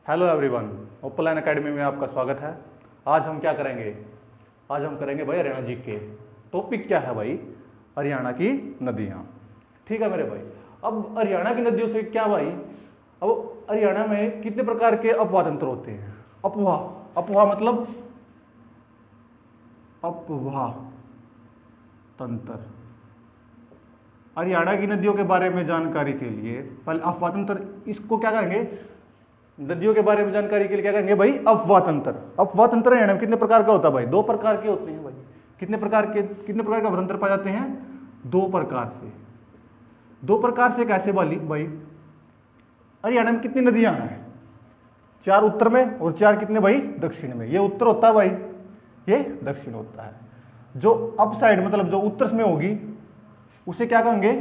Hello everyone, open academy में आपका स्वागत है। आज हम क्या करेंगे? आज हम करेंगे भाई हरियाणा जी के। टॉपिक क्या है भाई? हरियाणा की नदियाँ। ठीक है मेरे भाई। अब हरियाणा की नदियों से क्या भाई, अब हरियाणा में कितने प्रकार के अपवाह तंत्र होते हैं? अपवाह मतलब अपवाह तंत्र। हरियाणा की नदियों के बारे में जानकारी के लिए पहले अपवाह तंत्र, इसको क्या करेंगे? नदियों के बारे में जानकारी के लिए क्या करेंगे भाई? अपवाह तंत्र। अपवाह तंत्र हरियाणा में कितने प्रकार का होता है भाई? 2 प्रकार के होते हैं भाई। कितने प्रकार के अपवाह तंत्र पाए जाते हैं? 2 प्रकार से। 2 प्रकार से कैसे वाली भाई? हरियाणा में कितनी नदियां हैं? 4 उत्तर में और 4 कितने भाई? दक्षिण में। ये उत्तर होता है भाई, ये दक्षिण होता है। जो अप साइड मतलब जो उत्तर में होगी उसे क्या कहेंगे?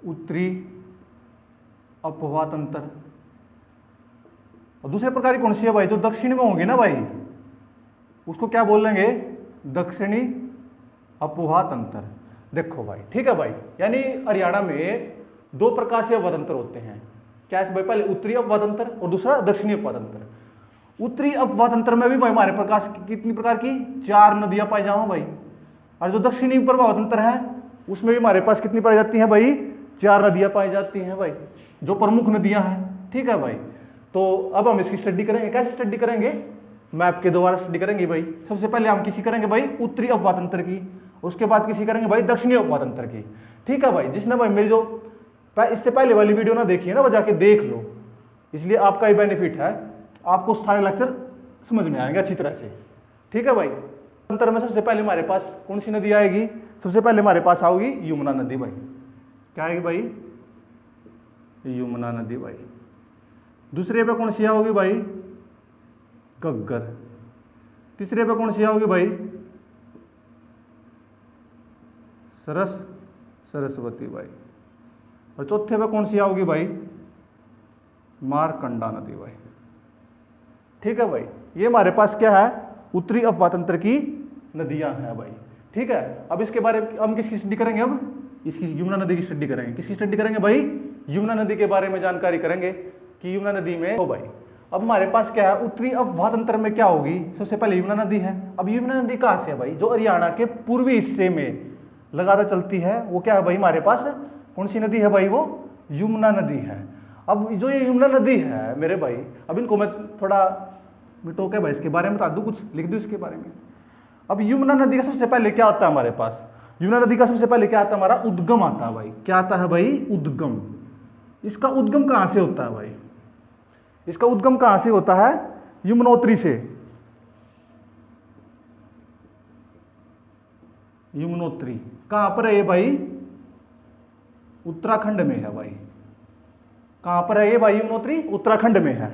उत्तरी अपवाह तंत्र। और दूसरे प्रकार की कौन सी है भाई? जो दक्षिण में होगी ना भाई, उसको क्या बोलेंगे? दक्षिणी अपवाह तंत्र। देखो भाई, ठीक है भाई, यानी हरियाणा में 2 प्रकार से अपवाह तंत्र होते हैं। क्या है भाई? पहले उत्तरी अपवाह तंत्र और दूसरा दक्षिणी अपवाह तंत्र। उत्तरी अपवाह तंत्र में भी भाई हमारे प्रकाश कितनी प्रकार की? 4 नदियां पाई जाओ भाई। और जो दक्षिणी प्रवाह तंत्र है उसमें भी हमारे पास कितनी पाई जाती है भाई? 4 नदियां पाई जाती हैं भाई, जो प्रमुख नदियां हैं। ठीक है भाई। तो अब हम इसकी स्टडी करेंगे। कैसे स्टडी करेंगे? मैप के द्वारा स्टडी करेंगे भाई। सबसे पहले हम किसी करेंगे भाई उत्तरी अपवाह तंत्र की, उसके बाद किसी करेंगे भाई दक्षिणी अपवाह तंत्र की। ठीक है भाई। जिसने भाई मेरी जो इससे पहले वाली वीडियो ना देखी है ना, वो जाके देख लो, इसलिए आपका ही बेनिफिट है, आपको सारे लेक्चर समझ में आएंगे अच्छी तरह से। ठीक है भाई। तंत्र में सबसे पहले हमारे पास कौन सी नदी आएगी? सबसे पहले हमारे पास आओगी यमुना नदी भाई। क्या आएगी भाई? यमुना नदी भाई। दूसरे पे कौन सी आओगी भाई? घग्गर। तीसरे पे कौन सी आओगी भाई? सरस्वती भाई। और चौथे पे कौन सी आओगी भाई? मारकंडा नदी भाई। ठीक है भाई। ये हमारे पास क्या है? उत्तरी अपवाह तंत्र की नदियां हैं भाई। ठीक है। अब इसके बारे में हम किसकी स्टडी करेंगे? अब इसकी यमुना नदी की स्टडी करेंगे। किसकी स्टडी करेंगे भाई? यमुना नदी के बारे में जानकारी करेंगे कि यमुना नदी में हो भाई। अब हमारे पास क्या है? उत्तरी अपवाह तंत्र में क्या होगी? सबसे पहले यमुना नदी है। अब यमुना नदी कहां से है भाई? जो हरियाणा के पूर्वी हिस्से में लगातार चलती है, वो क्या है भाई हमारे पास? कौन सी नदी है भाई? वो यमुना नदी है। अब जो ये यमुना नदी है मेरे भाई, अब इनको मैं थोड़ा मिटो के भाई इसके बारे में बता दूं, कुछ लिख दूं इसके बारे में। अब यमुना नदी का सबसे पहले क्या आता है हमारे पास? यमुना नदी का सबसे पहले क्या आता है? हमारा उद्गम आता है भाई। क्या आता है भाई? उद्गम। इसका उद्गम कहां से होता है भाई? इसका उद्गम कहां से होता है? यमुनोत्री से। यमुनोत्री कहां पर है ये भाई? उत्तराखंड में है भाई। कहां पर है ये भाई? यमुनोत्री उत्तराखंड में है।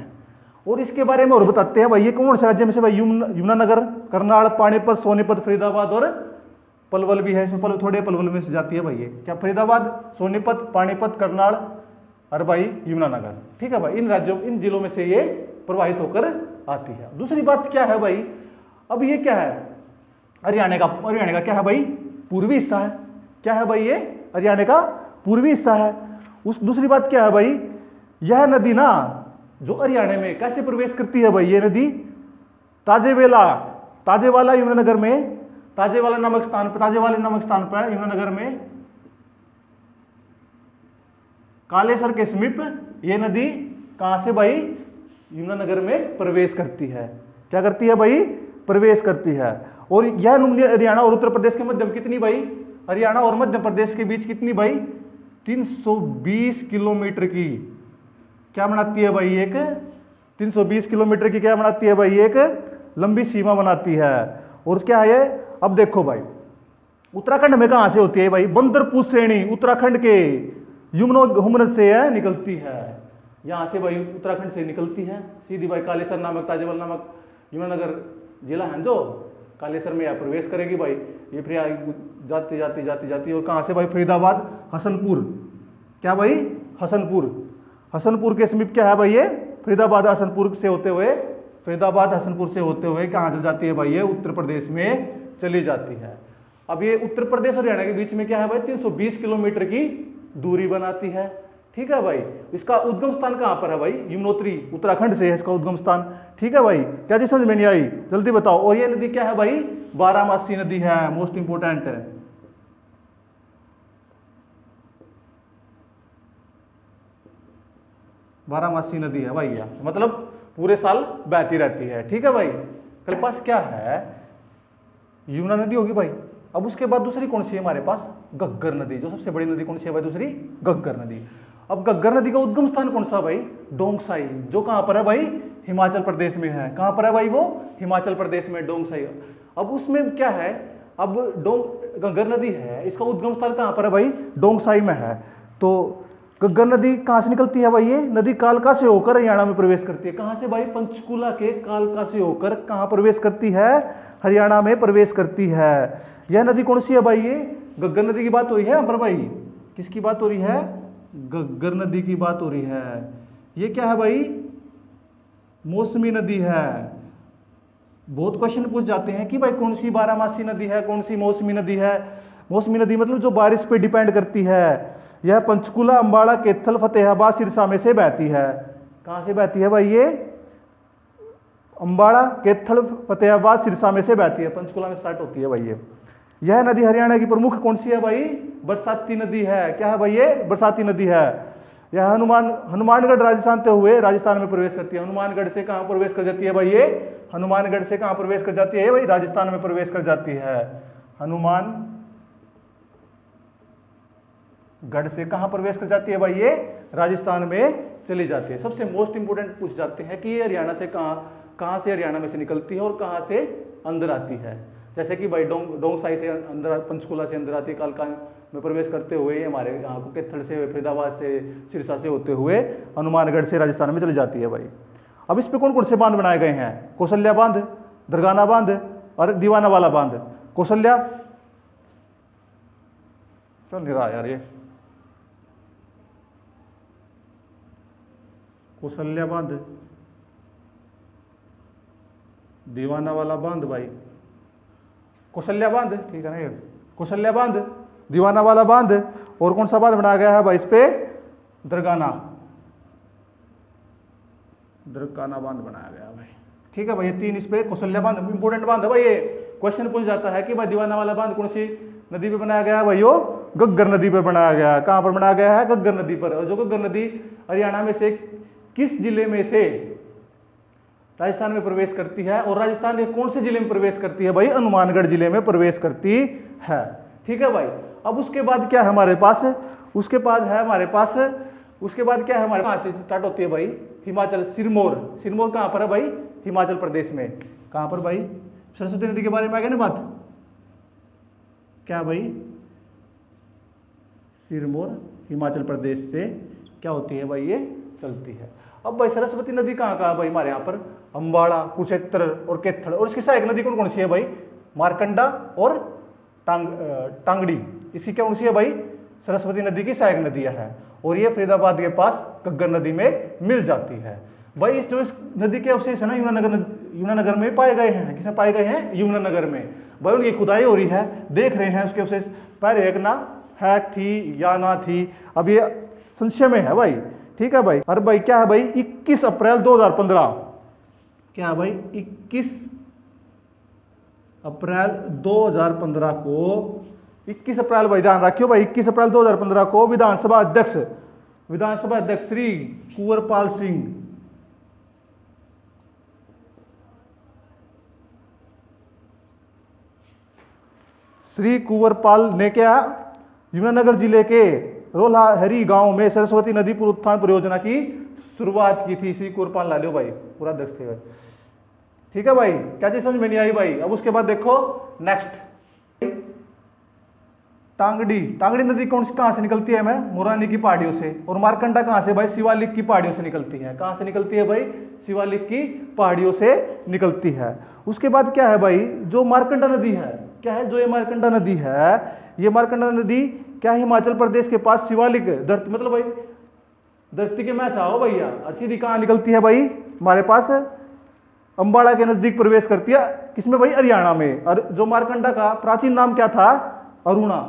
और इसके बारे में और बताते हैं भाई, ये कौन से राज्य में से भाई? यमुनानगर, करनाल, पानीपत, सोनीपत, फरीदाबाद और पलवल भी है इसमें। थोड़े पलवल में से जाती है भाई ये। क्या? फरीदाबाद, सोनीपत, पानीपत, करनाल और भाई यमुनानगर। ठीक है भाई। इन राज्यों, इन जिलों में से ये प्रवाहित होकर आती है। दूसरी बात क्या है भाई? अब ये क्या है? हरियाणा का क्या है भाई? पूर्वी हिस्सा है। क्या है भाई? ये हरियाणा का पूर्वी हिस्सा है। उस दूसरी बात क्या है भाई? यह नदी ना जो हरियाणा में कैसे प्रवेश करती है भाई? ये नदी ताजेवाला यमुनानगर में, ताजेवाला नामक स्थान पर यमुनानगर में कालेसर के समीप ये नदी कहां से भाई? यमुनानगर में प्रवेश करती है। क्या करती है भाई? प्रवेश करती है। और यह हरियाणा और उत्तर प्रदेश के मध्य कितनी भाई? हरियाणा और मध्य प्रदेश के बीच कितनी भाई? 320 किलोमीटर की क्या बनाती है भाई? एक 320 किलोमीटर की क्या बनाती है भाई? एक लंबी सीमा बनाती है। और क्या है ये? अब देखो भाई, उत्तराखंड में कहां से होती है भाई? बंदरपुर श्रेणी उत्तराखंड के यमुनोत्री से निकलती है। यहां से भाई उत्तराखंड से निकलती है सीधी भाई कालेसर नामक, ताजेवाल नामक यमुनानगर जिला है जो कालेसर में यह प्रवेश करेगी भाई। ये फिर जाती और कहां से भाई? फरीदाबाद, हसनपुर। क्या भाई? हसनपुर के समीप क्या है भाई? ये फरीदाबाद हसनपुर से होते हुए कहां चल जाती है भाई? ये उत्तर प्रदेश में चली जाती है। अब ये उत्तर प्रदेश और हरियाणा के बीच में क्या है भाई? 320 किलोमीटर की दूरी बनाती है। ठीक है भाई। इसका उद्गम स्थान कहाँ पर है भाई? यमुनोत्री, उत्तराखंड से है इसका उद्गम स्थान। ठीक है भाई, क्या चीज समझ में नहीं आई? जल्दी बताओ। और ये नदी क्या है भाई? बारामासी नदी है, मोस्ट इंपोर्टेंट है। बारामासी नदी है भाई, यह मतलब पूरे साल बहती रहती है। ठीक है भाई। हमारे पास क्या है? यमुना नदी होगी भाई। अब उसके बाद दूसरी कौन सी है हमारे पास? घग्गर नदी। जो सबसे बड़ी नदी कौन सी है भाई? दूसरी घग्गर नदी। अब घग्गर नदी का उद्गम स्थान कौन सा भाई? डोंगसाई, जो कहां पर है भाई? हिमाचल प्रदेश में है। कहां पर है भाई वो? हिमाचल प्रदेश में, डोंगसाई। अब उसमें क्या है? अब घग्गर नदी है, इसका उद्गम स्थल कहां पर है भाई? डोंगसाई में है। तो घग्गर नदी कहां से निकलती है भाई? ये नदी कालका से होकर हरियाणा में प्रवेश करती है। कहां से भाई? पंचकुला के कालका से होकर कहां प्रवेश करती है? हरियाणा में प्रवेश करती है। यह नदी कौन सी है भाई? ये घग्गर नदी की बात हो रही है अमर भाई। किसकी बात हो रही है? घग्गर नदी की बात हो रही है। ये क्या है भाई? मौसमी नदी है। बहुत क्वेश्चन पूछ जाते हैं कि भाई कौन सी बारामासी नदी है, कौन सी मौसमी नदी है। मौसमी नदी मतलब जो बारिश पे डिपेंड करती है। यह पंचकुला, अंबाला, कैथल, फतेहाबाद, सिरसा में से बहती है। कहां से बहती है भाई? ये अंबाला, कैथल, फतेहाबाद, सिरसा में से बहती है। पंचकुला में स्टार्ट होती है भाई ये। यह नदी हरियाणा की प्रमुख कौन सी है भाई? बरसाती नदी है। क्या है भाई? ये बरसाती नदी है। यह हनुमानगढ़ राजस्थान से हुए राजस्थान में प्रवेश करती है। हनुमानगढ़ से कहां प्रवेश कर जाती है भाई? ये हनुमानगढ़ से कहां प्रवेश कर जाती है भाई? राजस्थान में प्रवेश कर जाती है। हनुमानगढ़ से कहां प्रवेश कर जाती है भाई? ये राजस्थान में चली जाती है। सबसे मोस्ट इंपोर्टेंट पूछ जाते हैं कि ये हरियाणा से कहां से हरियाणा में से निकलती है और कहां से अंदर आती है। जैसे कि भाई डोंगसाई से अंदर, पंचकुला से अंदर आती है, कालका में प्रवेश करते हुए हमारे यहाँ को कैथल से, फरीदाबाद से, सिरसा से होते हुए हनुमानगढ़ से राजस्थान में चली जाती है भाई। अब इस पे कौन कौन से बांध बनाए गए हैं? कौशल्या बांध, दरगाना बांध और दीवाना वाला बांध। कौशल्या चल नहीं रहा यार ये। कौशल्या बांध, दीवाना वाला बांध भाई। कौशल्या बांध, ठीक है ना ये? कौशल्या बांध, दीवाना वाला बांध, और कौन सा बांध बनाया गया है भाई इस पे? दरगाना बांध बनाया गया भाई। ठीक है भाई, ये तीन इस पे कौशल्या बांध इंपोर्टेंट बांध है भाई। ये क्वेश्चन पूछ जाता है कि भाई दीवाना वाला बांध कौन सी नदी पे बनाया गया है भाई? वो घग्गर नदी पे बनाया गया है। कहां पर बनाया गया है? घग्गर नदी पर। और जो घग्गर नदी हरियाणा में से किस जिले में से राजस्थान में प्रवेश करती है? और राजस्थान के कौन से जिले में प्रवेश करती है भाई? हनुमानगढ़ जिले में प्रवेश करती है। ठीक है भाई। अब उसके बाद क्या है हमारे पास? उसके बाद क्या है हमारे पास? कहां से स्टार्ट होती है भाई? हिमाचल, सिरमौर। सिरमौर कहां पर है भाई? हिमाचल प्रदेश में। कहां पर भाई? सरस्वती नदी के बारे में आ गया ना बात? क्या भाई? सिरमौर हिमाचल प्रदेश से क्या होती है भाई? ये चलती है। अब भाई सरस्वती नदी कहां भाई? हमारे यहाँ पर अंबाला, कुरुक्षेत्र और कैथल। और इसकी सहायक नदी कौन कौन सी है भाई? मारकंडा और टांगड़ी। इसकी क्या कौन सी है भाई? सरस्वती नदी की सहायक नदियां हैं। और ये फरीदाबाद के पास घग्गर नदी में मिल जाती है भाई। इस नदी के अवशेष है ना यमुनानगर में पाए गए हैं। किसमें पाए गए हैं? यमुनानगर में भाई। उनकी खुदाई हो रही है, देख रहे हैं उसके अवशेष। पहले एक ना है थी या ना थी, अब ये संशय में है भाई। ठीक है भाई। और भाई क्या है भाई? 21 अप्रैल 2015। क्या है भाई? 21 अप्रैल 2015 को, 21 अप्रैल भाई ध्यान रखियो भाई, 21 अप्रैल 2015 को विधानसभा अध्यक्ष श्री कुंवरपाल ने क्या यमुनानगर जिले के रोलाहरी गांव में सरस्वती नदी पुनरुत्थान परियोजना की शुरुआत की थी। श्री कुंवरपाल लालियो भाई पूरा अध्यक्ष थे भाई। ठीक है भाई, क्या चीज समझ में नहीं आई भाई? अब उसके बाद देखो नेक्स्ट, टांगड़ी नदी कहां से निकलती है? मैं मुरानी की पहाड़ियों से। और मारकंडा कहां से भाई? शिवालिक की पहाड़ियों से निकलती है। कहां से निकलती है भाई? शिवालिक की पहाड़ियों से निकलती है। उसके बाद क्या है भाई? जो मारकंडा नदी है, क्या है जो ये मारकंडा नदी है? ये मारकंडा नदी क्या हिमाचल प्रदेश के पास शिवालिक धरती, मतलब भाई धरती के में आओ भैया, और सीधी कहां निकलती है भाई? हमारे पास अंबाला के नजदीक प्रवेश करती है। किसमें भाई? हरियाणा में। और जो मारकंडा का प्राचीन नाम क्या था? अरुणा।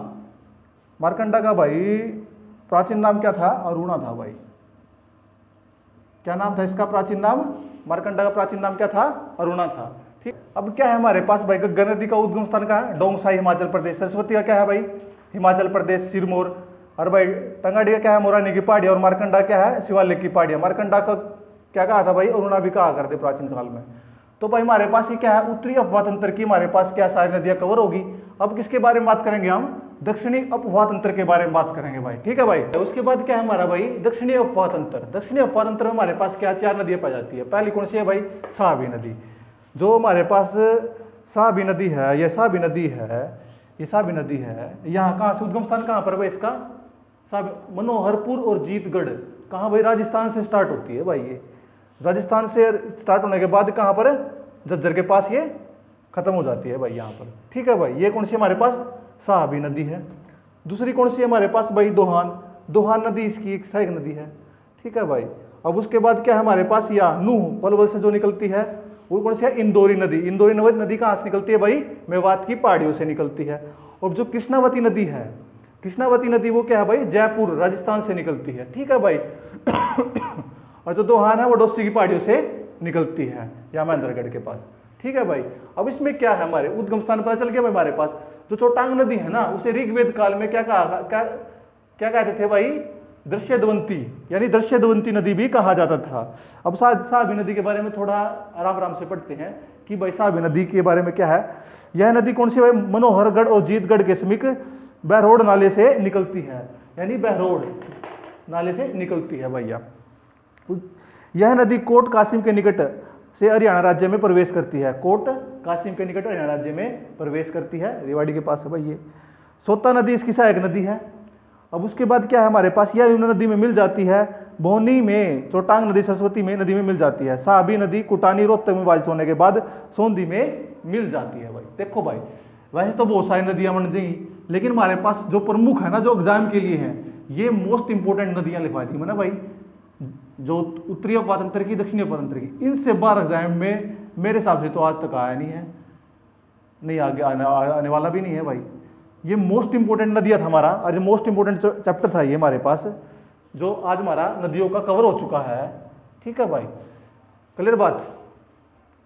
मारकंडा का भाई प्राचीन नाम क्या था? अरुणा था भाई। क्या नाम था इसका प्राचीन नाम? मारकंडा का प्राचीन नाम क्या था? अरुणा था। ठीक, अब क्या है हमारे पास भाई, गंगा नदी का उद्गम स्थान कहाँ है? डोंगसाई हिमाचल प्रदेश। सरस्वती का क्या है भाई? हिमाचल प्रदेश, सिरमौर। और भाई टंगाड़ी का क्या है? मोरानी की पहाड़ियाँ। और मारकंडा क्या है? शिवालिक की पहाड़ियाँ। मारकंडा का क्या कहा था भाई? अरुणा भी कहा करते प्राचीन काल में। तो भाई हमारे पास ये क्या है? उत्तरी अपवाह तंत्र की हमारे पास क्या सारी नदियां कवर होगी। अब किसके बारे में बात करेंगे हम? दक्षिणी अपवाह तंत्र के बारे में बात करेंगे भाई। ठीक है भाई। उसके बाद क्या है हमारा भाई? दक्षिणी अपवाह तंत्र। दक्षिणी अपवाह तंत्र में हमारे पास क्या 4 नदियां पाई जाती है। पहली कौन सी है भाई? साबी नदी। जो हमारे पास साबी नदी है, यह साबी नदी है, ये साबी नदी है। यहाँ कहाँ से उद्गम स्थान कहाँ पर भाई इसका? मनोहरपुर और जीतगढ़। कहाँ भाई? राजस्थान से स्टार्ट होती है भाई। ये राजस्थान से स्टार्ट होने के बाद कहाँ पर? झज्जर के पास ये खत्म हो जाती है भाई यहाँ पर। ठीक है भाई। ये कौन सी हमारे पास? साबी नदी है। दूसरी कौन सी है हमारे पास भाई? दोहान। दोहान नदी इसकी एक सहायक नदी है। ठीक है भाई। अब उसके बाद क्या है हमारे पास? या नूह पलवल से जो निकलती है वो कौन सी है? इंदौरी नदी। इंदौरी नदी कहाँ से निकलती है भाई? मेवात की पहाड़ियों से निकलती है। और जो कृष्णावती नदी है, कृष्णावती नदी वो क्या है भाई? जयपुर राजस्थान से निकलती है। ठीक है भाई। और जो दोहान है वो डोसी की पहाड़ियों से निकलती है, या महेंद्रगढ़ के पास। ठीक है भाई। अब इसमें क्या है हमारे उद्गम स्थान पता चल गया भाई हमारे पास। जो चोटांग नदी है ना, उसे ऋग्वेद काल में क्या कहा, क्या कहते थे भाई? दृश्यद्वंती, यानी दृश्यद्वंती नदी भी कहा जाता था। अब साबी नदी के बारे में थोड़ा आराम आराम से पढ़ते हैं कि भाई साबी नदी के बारे में क्या है। यह नदी कौन सी भाई? मनोहरगढ़ और जीतगढ़ के समीप बहरोड नाले से निकलती है, यानी बहरोड नाले से निकलती है भैया। यह नदी कोट कासिम के निकट से हरियाणा राज्य में प्रवेश करती है। कोट कासिम के निकट हरियाणा राज्य में प्रवेश करती है, रेवाड़ी के पास है भाई ये। सोता नदी इसकी सहायक नदी है। अब उसके बाद क्या है हमारे पास? यह यमुना नदी में मिल जाती है, बोनी में, चोटांग नदी सरस्वती में नदी में मिल जाती है। साबी नदी कुटानी रोहतक में विभाजित होने के बाद सोंदी में मिल जाती है भाई। देखो भाई, वैसे तो बहुत सारी नदियां बन गई, लेकिन हमारे पास जो प्रमुख है ना, जो एग्जाम के लिए है, ये मोस्ट इंपोर्टेंट नदियां लिखवा दी मैंने भाई। जो उत्तरी अपवाह तंत्र की, दक्षिणी अपवाह तंत्र की, इनसे बाहर एग्जाम में मेरे हिसाब से तो आज तक आया नहीं है, नहीं आगे आने वाला भी नहीं है भाई। ये मोस्ट इंपोर्टेंट नदियां था हमारा, और ये मोस्ट इंपोर्टेंट चैप्टर था ये हमारे पास, जो आज हमारा नदियों का कवर हो चुका है। ठीक है भाई, क्लियर बात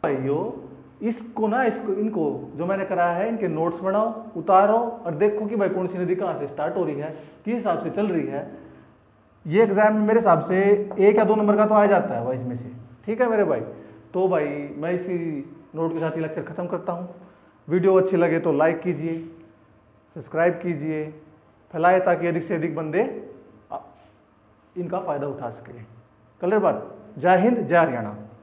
भाइयों। इसको ना, इनको जो मैंने कराया है, इनके नोट्स बनाओ, उतारो और देखो कि भाई कौन सी नदी कहाँ से स्टार्ट हो रही है, किस हिसाब से चल रही है। ये एग्जाम में मेरे हिसाब से 1 या 2 नंबर का तो आ जाता है भाई इसमें से। ठीक है मेरे भाई। तो भाई मैं इसी नोट के साथ ही लेक्चर खत्म करता हूँ। वीडियो अच्छी लगे तो लाइक कीजिए, सब्सक्राइब कीजिए, फैलाए ताकि अधिक से अधिक बंदे इनका फायदा उठा सके। क्लियर बात। जय हिंद, जय हरियाणा।